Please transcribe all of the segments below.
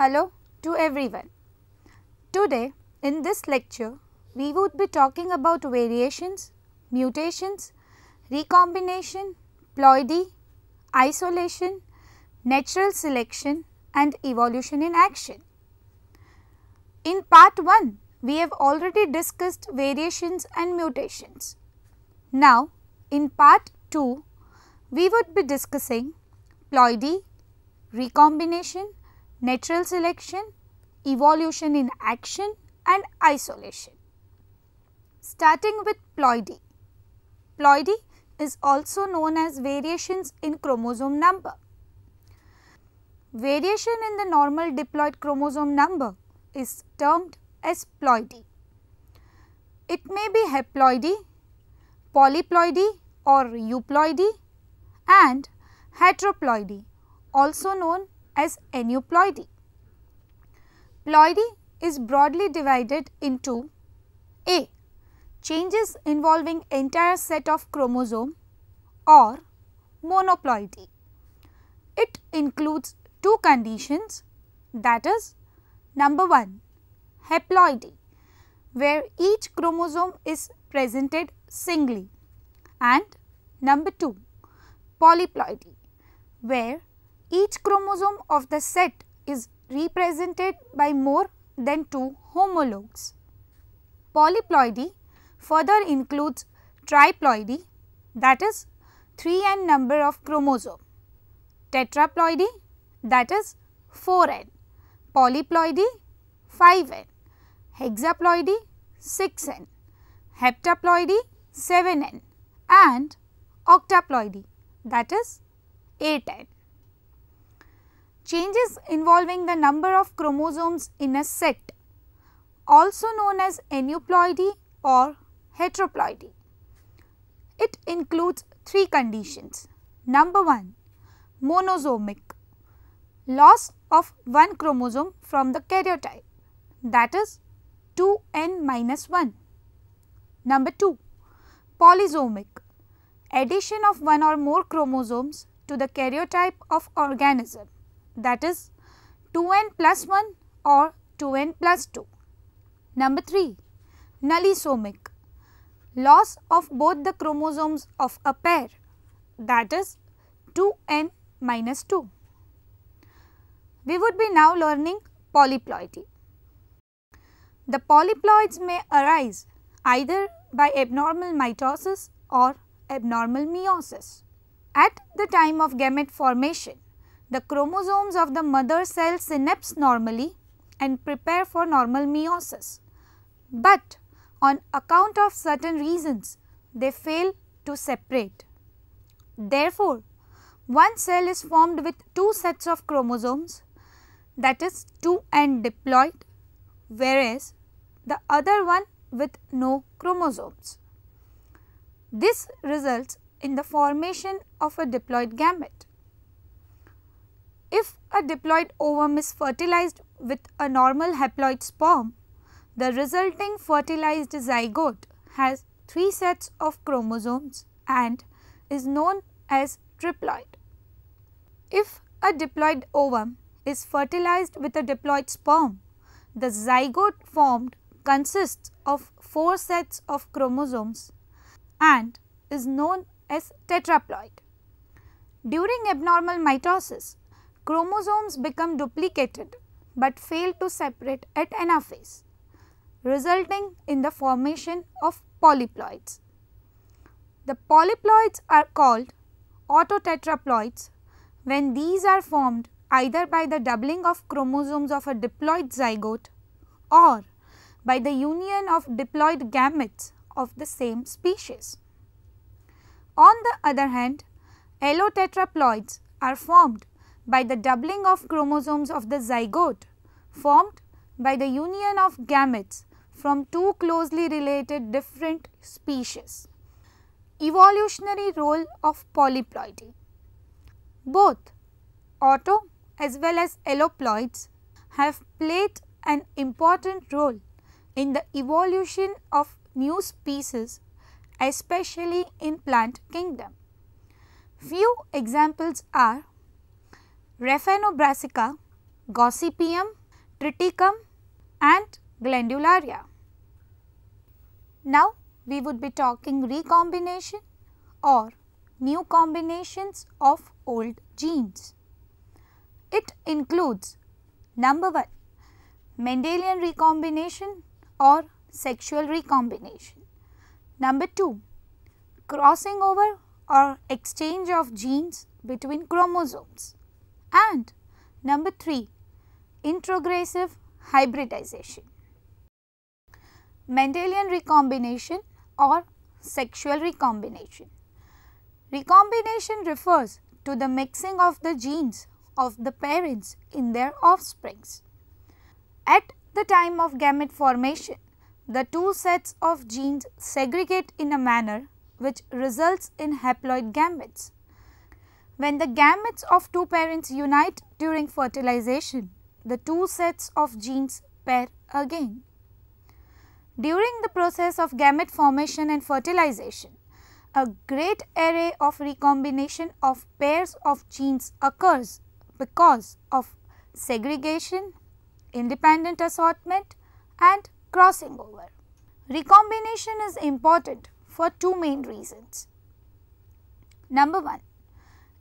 Hello to everyone. Today in this lecture we would be talking about variations, mutations, recombination, ploidy, isolation, natural selection and evolution in action. In part 1 we have already discussed variations and mutations. Now in part 2 we would be discussing ploidy, recombination, natural selection, evolution in action and isolation. Starting with ploidy. Ploidy is also known as variations in chromosome number. Variation in the normal diploid chromosome number is termed as ploidy. It may be haploidy, polyploidy or euploidy and heteroploidy, also known as aneuploidy. Ploidy is broadly divided into A. Changes involving entire set of chromosome or monoploidy. It includes two conditions, that is, number 1 haploidy, where each chromosome is presented singly, and number 2 polyploidy, where each chromosome of the set is represented by more than 2 homologues. Polyploidy further includes triploidy, that is 3n number of chromosome, tetraploidy, that is 4n, polyploidy 5n, hexaploidy 6n, heptaploidy 7n and octaploidy, that is 8n. Changes involving the number of chromosomes in a set, also known as aneuploidy or heteroploidy. It includes three conditions. Number 1 monosomic, loss of one chromosome from the karyotype, that is 2n minus 1. Number 2 polysomic, addition of one or more chromosomes to the karyotype of organism, that is 2n plus 1 or 2n plus 2. Number 3 nullisomic, loss of both the chromosomes of a pair, that is 2n minus 2. We would be now learning polyploidy. The polyploids may arise either by abnormal mitosis or abnormal meiosis. At the time of gamete formation, the chromosomes of the mother cell synapse normally and prepare for normal meiosis, but on account of certain reasons they fail to separate. Therefore, one cell is formed with two sets of chromosomes, that is 2n diploid, whereas the other one with no chromosomes. This results in the formation of a diploid gamete. If a diploid ovum is fertilized with a normal haploid sperm, the resulting fertilized zygote has 3 sets of chromosomes and is known as triploid. If a diploid ovum is fertilized with a diploid sperm, the zygote formed consists of 4 sets of chromosomes and is known as tetraploid. During abnormal mitosis, chromosomes become duplicated but fail to separate at anaphase, resulting in the formation of polyploids. The polyploids are called autotetraploids when these are formed either by the doubling of chromosomes of a diploid zygote or by the union of diploid gametes of the same species. On the other hand, allotetraploids are formed by the doubling of chromosomes of the zygote formed by the union of gametes from two closely related different species. Evolutionary role of polyploidy. Both auto as well as alloploids have played an important role in the evolution of new species, especially in plant kingdom. Few examples are Raphanobrassica, Gossypium, Triticum and Glandularia. Now we would be talking recombination or new combinations of old genes. It includes number 1, Mendelian recombination or sexual recombination. Number 2, crossing over or exchange of genes between chromosomes. And number 3, introgressive hybridization. Mendelian recombination or sexual recombination. Recombination refers to the mixing of the genes of the parents in their offsprings. At the time of gamete formation, the two sets of genes segregate in a manner which results in haploid gametes. When the gametes of two parents unite during fertilization, the two sets of genes pair again. During the process of gamete formation and fertilization, a great array of recombination of pairs of genes occurs because of segregation, independent assortment and crossing over. Recombination is important for two main reasons. Number 1,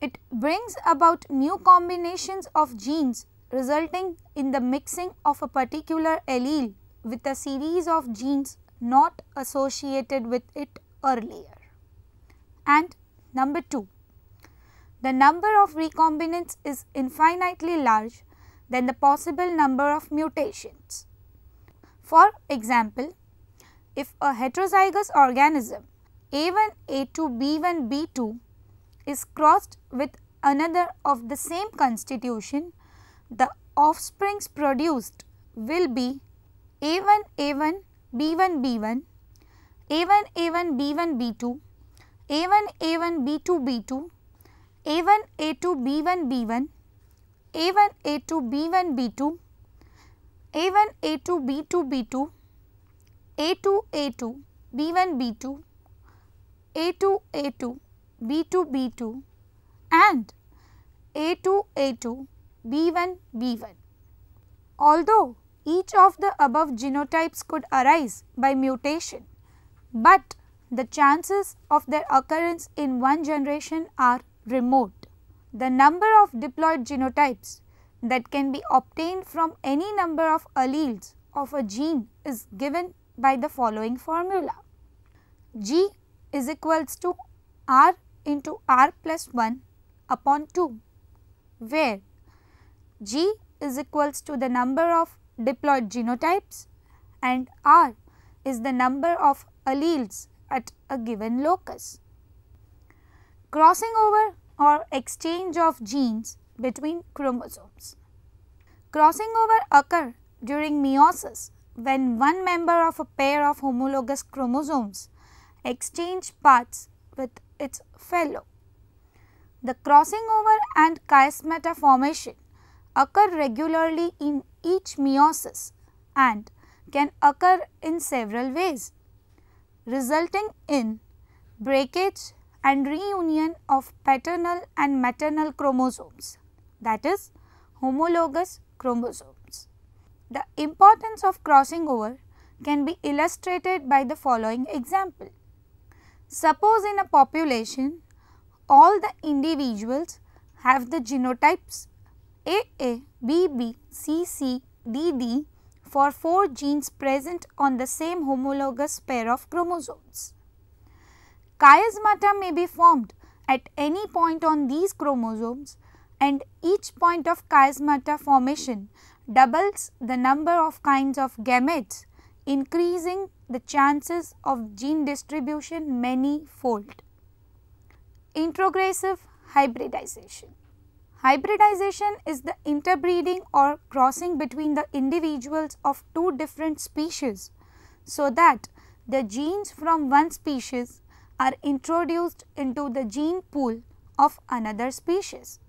it brings about new combinations of genes resulting in the mixing of a particular allele with a series of genes not associated with it earlier. And number 2, the number of recombinants is infinitely large than the possible number of mutations. For example, if a heterozygous organism A1A2B1B2 is crossed with another of the same constitution, the offsprings produced will be A1A1B1B1, A1A1B1B2, A1A1B2B2, A1A2B1B1, A1A2B1B2, A1A2B2B2, A2A2B1B2, A2A2B2B2 and A2A2B1B1. Although each of the above genotypes could arise by mutation, but the chances of their occurrence in one generation are remote. The number of diploid genotypes that can be obtained from any number of alleles of a gene is given by the following formula. G is equals to R into R plus 1 upon 2, where G is equals to the number of diploid genotypes and R is the number of alleles at a given locus. Crossing over or exchange of genes between chromosomes. Crossing over occur during meiosis when one member of a pair of homologous chromosomes exchange parts with its fellow. The crossing over and chiasmata formation occur regularly in each meiosis and can occur in several ways, resulting in breakage and reunion of paternal and maternal chromosomes, that is, homologous chromosomes. The importance of crossing over can be illustrated by the following example. Suppose in a population, all the individuals have the genotypes AA, BB, CC, DD for 4 genes present on the same homologous pair of chromosomes. Chiasmata may be formed at any point on these chromosomes, and each point of chiasmata formation doubles the number of kinds of gametes, increasing the chances of gene distribution many-fold. Introgressive hybridization. Hybridization is the interbreeding or crossing between the individuals of two different species so that the genes from one species are introduced into the gene pool of another species.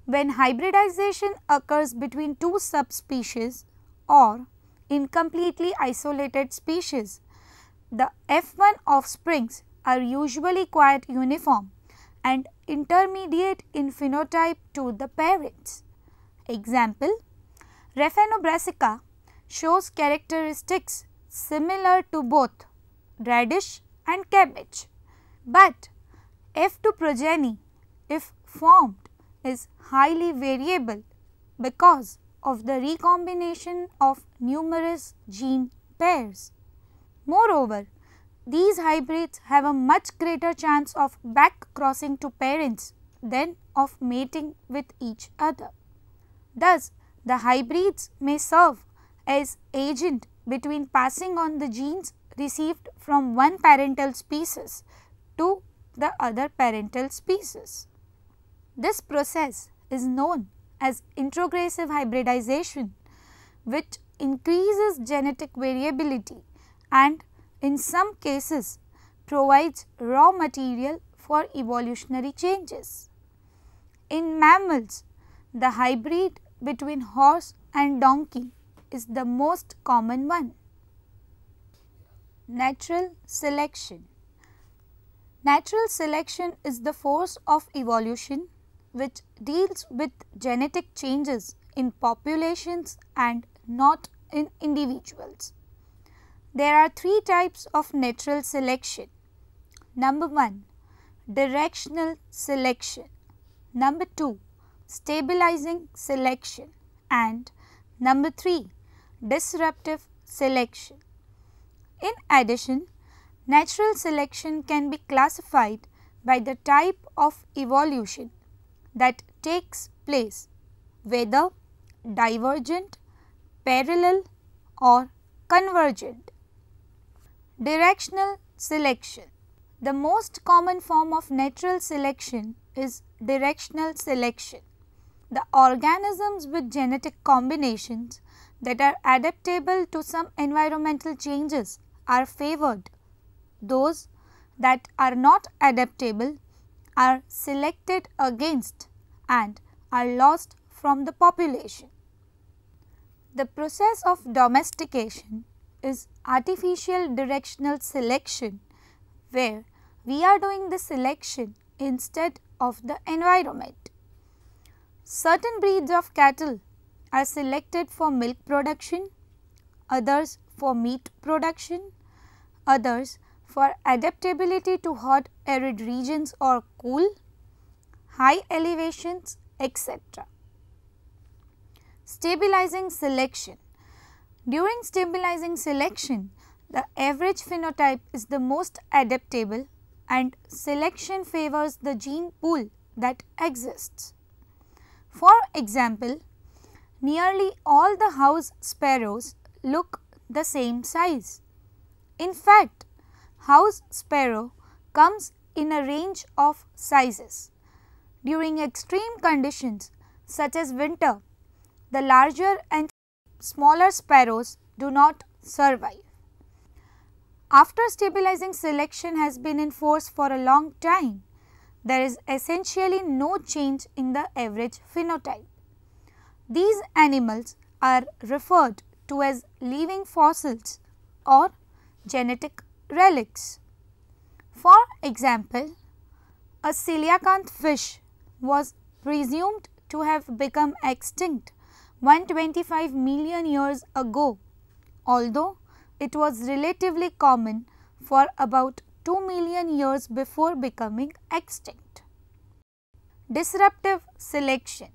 When hybridization occurs between two subspecies or in completely isolated species, the F1 offsprings are usually quite uniform and intermediate in phenotype to the parents, Example, Raphanobrassica shows characteristics similar to both radish and cabbage, but F2 progeny, if formed, is highly variable because of the recombination of numerous gene pairs. Moreover, these hybrids have a much greater chance of back crossing to parents than of mating with each other. Thus, the hybrids may serve as agent between passing on the genes received from one parental species to the other parental species. This process is known as introgressive hybridization, which increases genetic variability and in some cases provides raw material for evolutionary changes. In mammals, the hybrid between horse and donkey is the most common one. Natural selection. Natural selection is the force of evolution which deals with genetic changes in populations and not in individuals. There are three types of natural selection. Number 1, directional selection. Number 2, stabilizing selection. And number 3, disruptive selection. In addition, natural selection can be classified by the type of evolution that takes place, whether divergent, parallel or convergent. Directional selection. The most common form of natural selection is directional selection. The organisms with genetic combinations that are adaptable to some environmental changes are favored. Those that are not adaptable are selected against and are lost from the population. The process of domestication is artificial directional selection, where we are doing the selection instead of the environment. Certain breeds of cattle are selected for milk production, others for meat production, others for adaptability to hot arid regions or cool, high elevations, etc. Stabilizing selection. During stabilizing selection, the average phenotype is the most adaptable and selection favors the gene pool that exists. For example, nearly all the house sparrows look the same size. In fact, house sparrow comes in a range of sizes. During extreme conditions such as winter, the larger and smaller sparrows do not survive. After stabilizing selection has been in force for a long time, there is essentially no change in the average phenotype. These animals are referred to as living fossils or genetic relics. For example, a coelacanth fish was presumed to have become extinct 125 million years ago, although it was relatively common for about 2 million years before becoming extinct. Disruptive selection.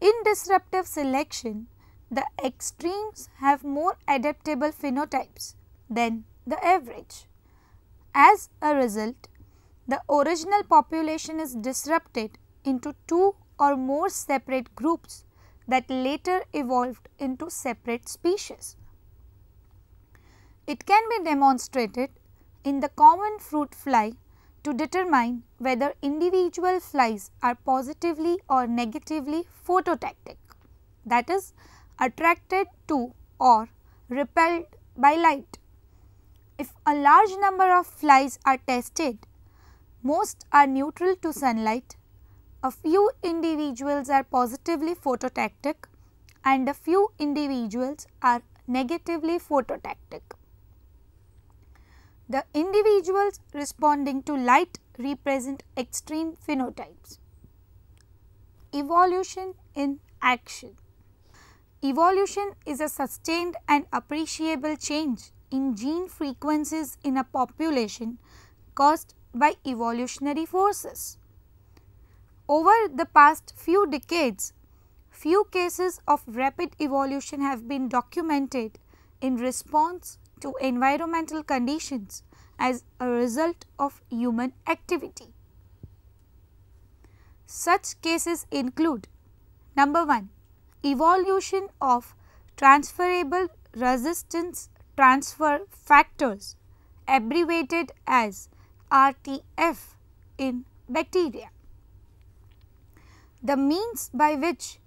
In disruptive selection, the extremes have more adaptable phenotypes than the average. As a result, the original population is disrupted into two or more separate groups that later evolved into separate species. It can be demonstrated in the common fruit fly to determine whether individual flies are positively or negatively phototactic, that is, attracted to or repelled by light. If a large number of flies are tested, most are neutral to sunlight, a few individuals are positively phototactic and a few individuals are negatively phototactic. The individuals responding to light represent extreme phenotypes. Evolution in action. Evolution is a sustained and appreciable change in gene frequencies in a population caused by evolutionary forces. Over the past few decades, few cases of rapid evolution have been documented in response to environmental conditions as a result of human activity. Such cases include: number 1, evolution of transferable resistance transfer factors, abbreviated as RTF, in bacteria. The means by which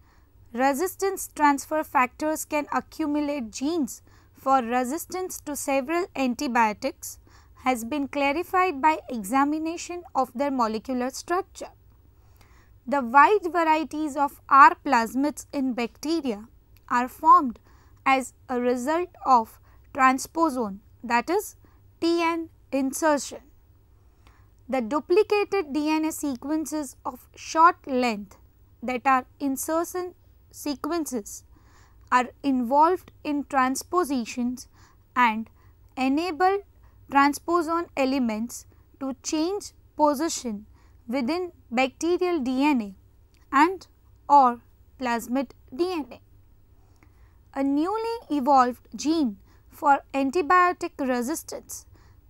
resistance transfer factors can accumulate genes for resistance to several antibiotics has been clarified by examination of their molecular structure. The wide varieties of R plasmids in bacteria are formed as a result of transposon, that is TN insertion. The duplicated DNA sequences of short length, that are insertion sequences, are involved in transpositions and enable transposon elements to change position within bacterial DNA and or plasmid DNA. A newly evolved gene for antibiotic resistance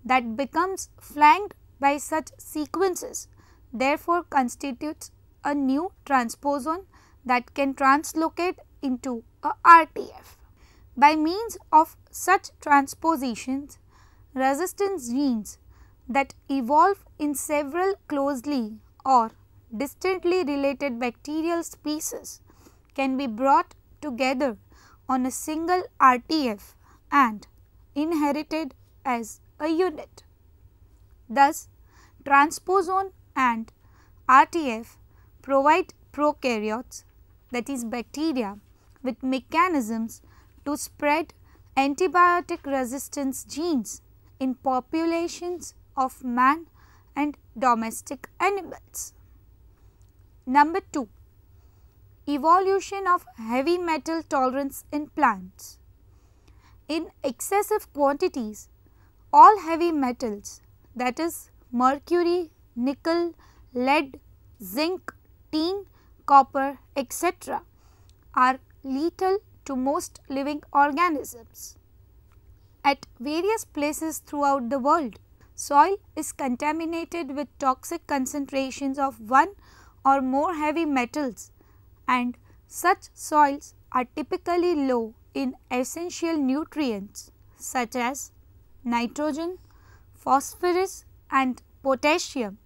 that becomes flanked by such sequences therefore constitutes a new transposon that can translocate into a RTF. By means of such transpositions, resistance genes that evolve in several closely or distantly related bacterial species can be brought together on a single RTF and inherited as a unit. Thus, transposon and RTF provide prokaryotes, that is bacteria, with mechanisms to spread antibiotic resistance genes in populations of man and domestic animals. Number 2, evolution of heavy metal tolerance in plants. In excessive quantities, all heavy metals, that is mercury, nickel, lead, zinc, tin, copper, etc., are lethal to most living organisms. At various places throughout the world, soil is contaminated with toxic concentrations of one or more heavy metals, and such soils are typically low in essential nutrients such as nitrogen, phosphorus and potassium,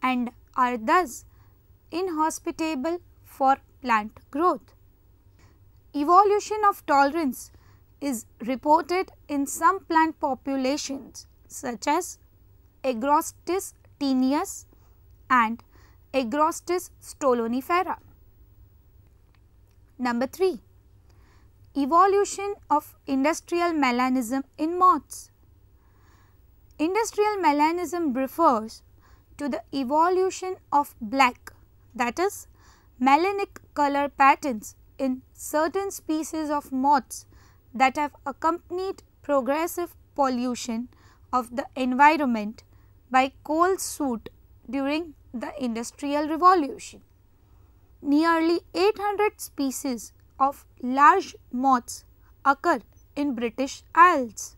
and are thus inhospitable for plant growth. Evolution of tolerance is reported in some plant populations such as Agrostis tenuis and Agrostis stolonifera. Number 3, evolution of industrial melanism in moths. Industrial melanism refers to the evolution of black, that is melanic color patterns in certain species of moths that have accompanied progressive pollution of the environment by coal soot during the Industrial Revolution. Nearly 800 species of large moths occur in British Isles,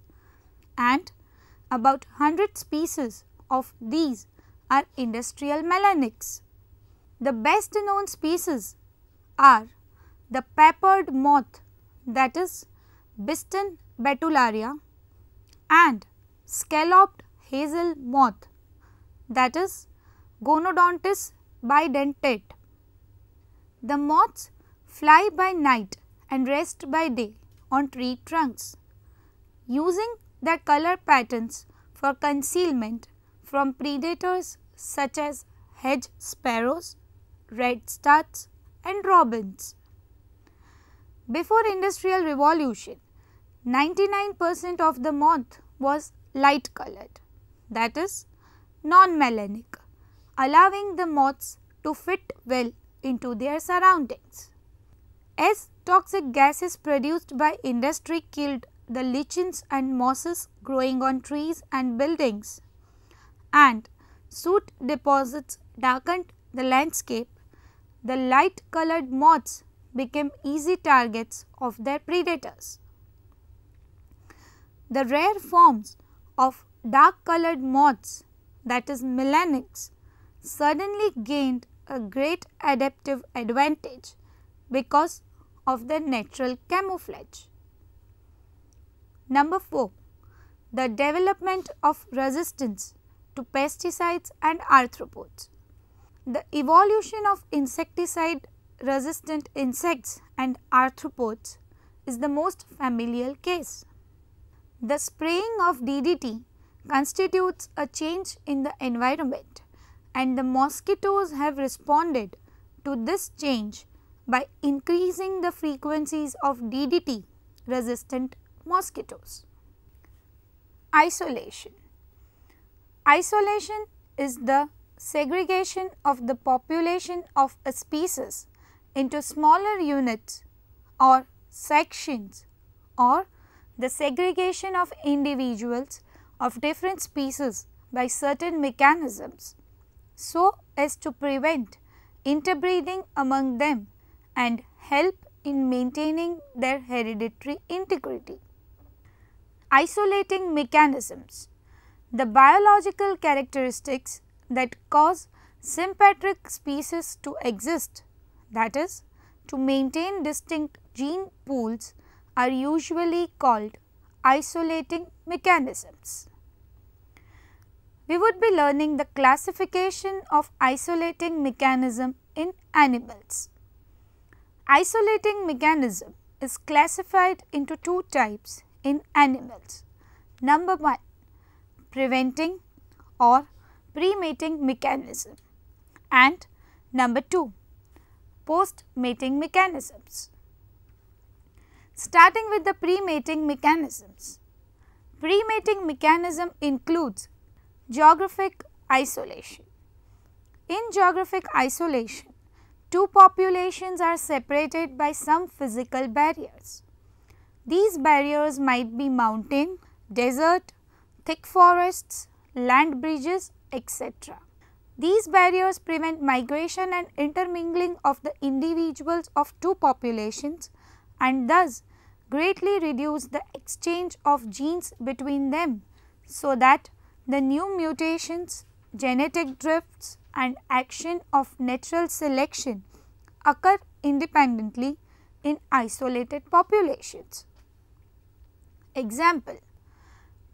and about 100 species of these are industrial melanics. The best known species are the peppered moth, that is Biston betularia, and scalloped hazel moth, that is Gonodontis bidentate. The moths fly by night and rest by day on tree trunks, using their color patterns for concealment from predators such as hedge sparrows, redstarts and robins. Before Industrial Revolution, 99% of the moth was light colored, that is non-melanic, allowing the moths to fit well into their surroundings. As toxic gases produced by industry killed the lichens and mosses growing on trees and buildings, and soot deposits darkened the landscape, the light colored moths became easy targets of their predators. The rare forms of dark colored moths, that is melanics, suddenly gained a great adaptive advantage because of their natural camouflage. Number 4. The development of resistance to pesticides and arthropods. The evolution of insecticide resistant insects and arthropods is the most familiar case. The spraying of DDT constitutes a change in the environment, and the mosquitoes have responded to this change by increasing the frequencies of DDT resistant mosquitoes. Isolation. Isolation is the segregation of the population of a species into smaller units or sections, or the segregation of individuals of different species by certain mechanisms so as to prevent interbreeding among them and help in maintaining their hereditary integrity. Isolating mechanisms. The biological characteristics that cause sympatric species to exist, that is, to maintain distinct gene pools, are usually called isolating mechanisms. We would be learning the classification of isolating mechanism in animals. Isolating mechanism is classified into two types in animals. Number 1, preventing or pre-mating mechanism, and number 2, post-mating mechanisms. Starting with the pre-mating mechanisms. Pre-mating mechanism includes geographic isolation. In geographic isolation, two populations are separated by some physical barriers. These barriers might be mountain, desert, thick forests, land bridges, etc. These barriers prevent migration and intermingling of the individuals of two populations and thus greatly reduce the exchange of genes between them, so that the new mutations, genetic drifts and action of natural selection occur independently in isolated populations. Example: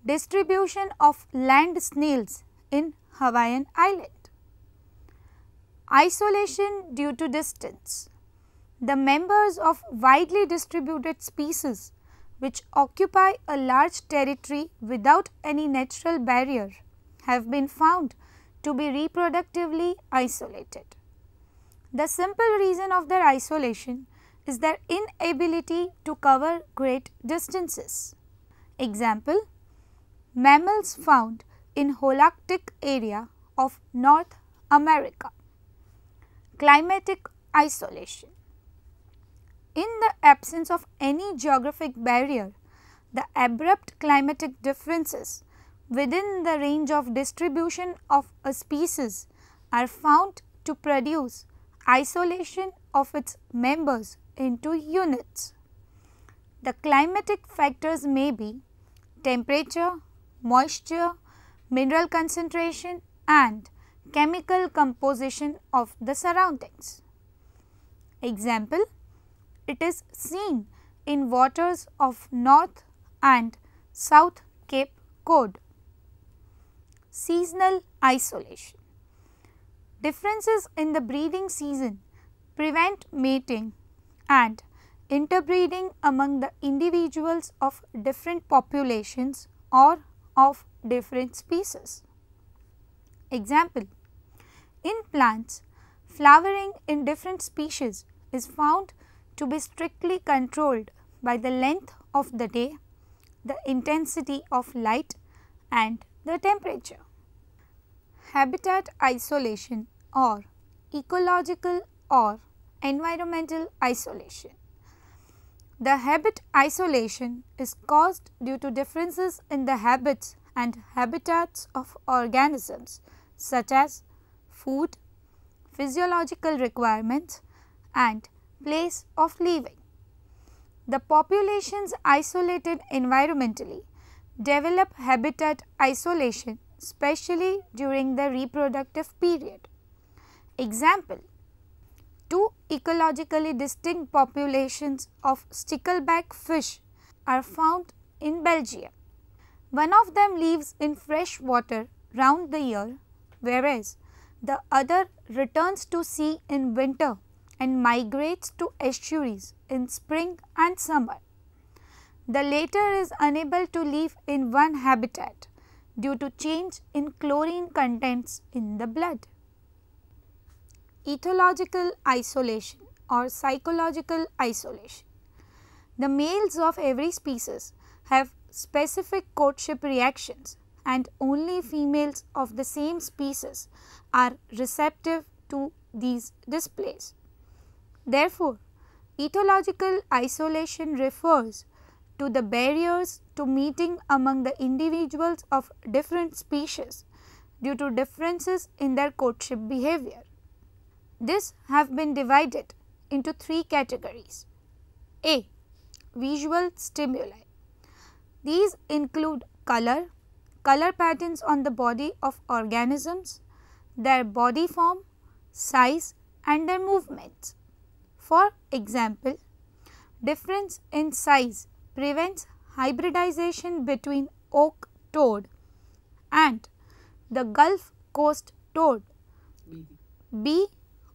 distribution of land snails in Hawaiian Island. Isolation due to distance. The members of widely distributed species which occupy a large territory without any natural barrier have been found to be reproductively isolated. The simple reason of their isolation is their inability to cover great distances. Example: mammals found in Holarctic area of North America. Climatic isolation. In the absence of any geographic barrier, the abrupt climatic differences within the range of distribution of a species are found to produce isolation of its members into units. The climatic factors may be temperature, moisture, mineral concentration and chemical composition of the surroundings. Example: it is seen in waters of North and South Cape Cod. Seasonal isolation. Differences in the breeding season prevent mating and interbreeding among the individuals of different populations or of different species. Example: in plants, flowering in different species is found to be strictly controlled by the length of the day, the intensity of light and the temperature. Habitat isolation or ecological or environmental isolation. The habit isolation is caused due to differences in the habits and habitats of organisms such as food, physiological requirements and place of living. The populations isolated environmentally develop habitat isolation, especially during the reproductive period. Example: two ecologically distinct populations of stickleback fish are found in Belgium. One of them lives in fresh water round the year, whereas the other returns to sea in winter and migrates to estuaries in spring and summer. The latter is unable to live in one habitat due to change in chlorine contents in the blood. Ethological isolation or psychological isolation. The males of every species have specific courtship reactions and only females of the same species are receptive to these displays. Therefore, ethological isolation refers to the barriers to meeting among the individuals of different species due to differences in their courtship behavior. These have been divided into three categories. A. Visual stimuli. These include color patterns on the body of organisms, their body form, size and their movements. For example, difference in size prevents hybridization between oak toad and the Gulf Coast toad. B.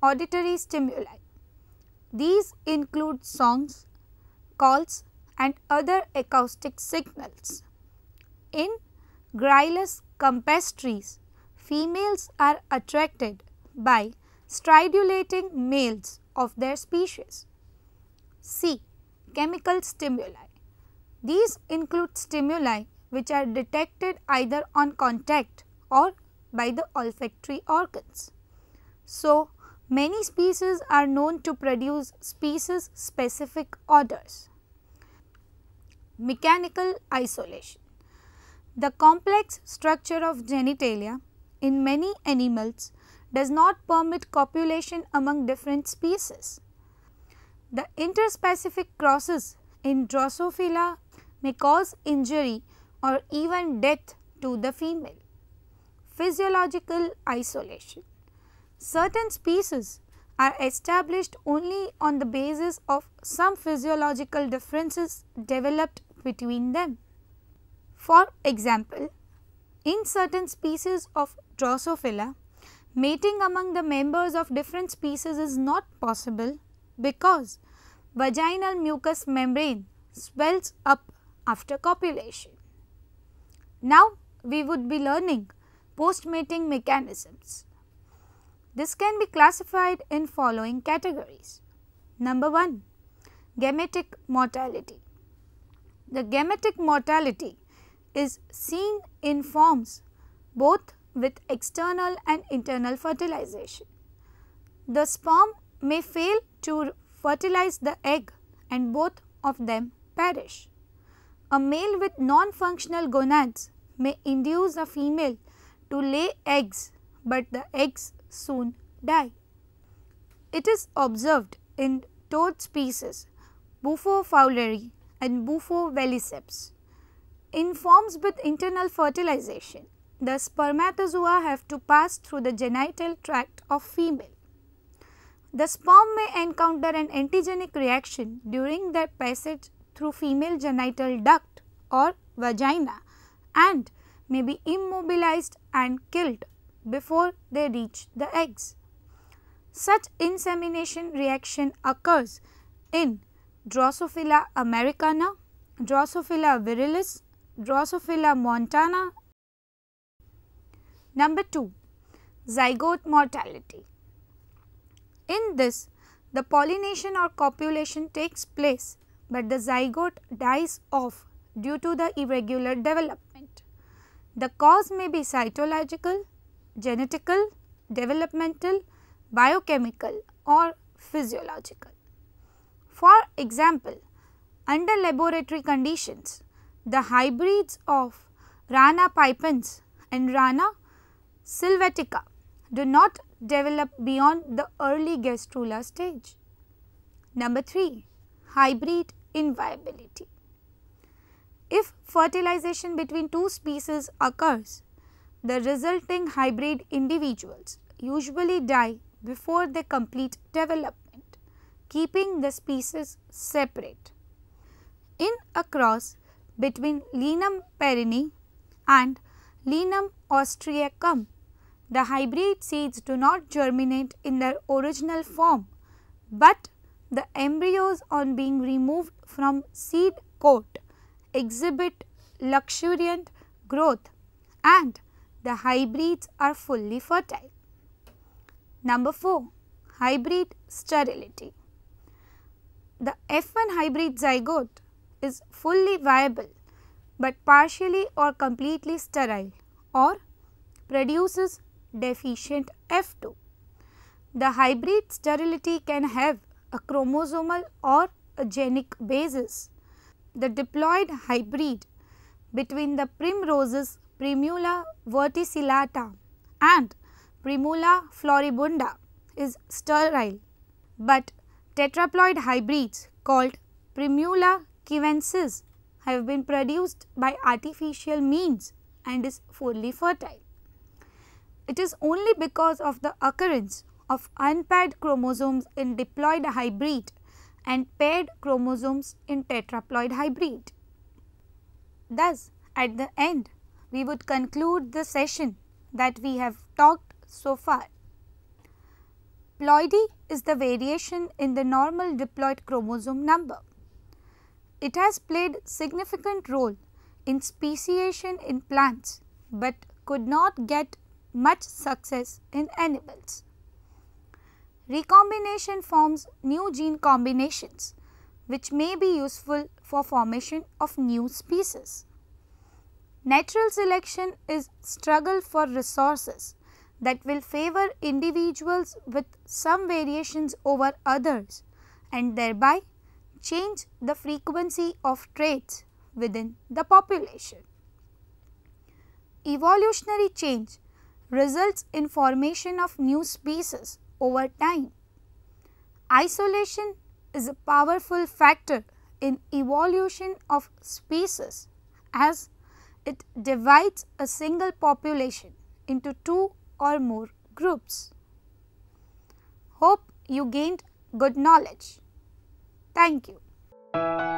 Auditory stimuli. These include songs, calls and other acoustic signals. In Gryllus campestris, females are attracted by stridulating males of their species. C. Chemical stimuli. These include stimuli which are detected either on contact or by the olfactory organs. So, many species are known to produce species specific odors. Mechanical isolation. The complex structure of genitalia in many animals does not permit copulation among different species. The interspecific crosses in Drosophila may cause injury or even death to the female. Physiological isolation. Certain species are established only on the basis of some physiological differences developed between them. For example, in certain species of Drosophila, mating among the members of different species is not possible because vaginal mucous membrane swells up after copulation. Now, we would be learning post-mating mechanisms. This can be classified in following categories. Number 1. Gametic mortality. The gametic mortality is seen in forms both with external and internal fertilization. The sperm may fail to fertilize the egg and both of them perish. A male with non-functional gonads may induce a female to lay eggs, but the eggs soon die. It is observed in toad species Bufo fowleri and Bufo veliceps. In forms with internal fertilization, the spermatozoa have to pass through the genital tract of female. The sperm may encounter an antigenic reaction during their passage through female genital duct or vagina and may be immobilized and killed before they reach the eggs. Such insemination reaction occurs in Drosophila americana, Drosophila virilis, Drosophila montana. Number 2. Zygote mortality. In this, the pollination or copulation takes place, but the zygote dies off due to the irregular development. The cause may be cytological, genetical, developmental, biochemical or physiological. For example, Under laboratory conditions, the hybrids of Rana pipens and Rana sylvatica do not develop beyond the early gastrula stage. Number 3. Hybrid inviability. If fertilization between two species occurs, the resulting hybrid individuals usually die before they complete development, keeping the species separate. In a cross between Linum perenni and Linum austriacum, the hybrid seeds do not germinate in their original form, but the embryos on being removed from seed coat exhibit luxuriant growth and the hybrids are fully fertile. Number 4. Hybrid sterility. The F1 hybrid zygote is fully viable but partially or completely sterile or produces deficient F2. The hybrid sterility can have a chromosomal or a genic basis. The diploid hybrid between the primroses Primula verticillata and Primula floribunda is sterile, but tetraploid hybrids called Primula cubensis have been produced by artificial means and is fully fertile. It is only because of the occurrence of unpaired chromosomes in diploid hybrid and paired chromosomes in tetraploid hybrid. Thus, at the end, we would conclude the session that we have talked so far. Ploidy is the variation in the normal diploid chromosome number. It has played significant role in speciation in plants, but could not get much success in animals. Recombination forms new gene combinations, which may be useful for formation of new species. Natural selection is struggle for resources that will favor individuals with some variations over others and thereby change the frequency of traits within the population. Evolutionary change results in formation of new species over time. Isolation is a powerful factor in evolution of species as it divides a single population into two or more groups. Hope you gained good knowledge. Thank you.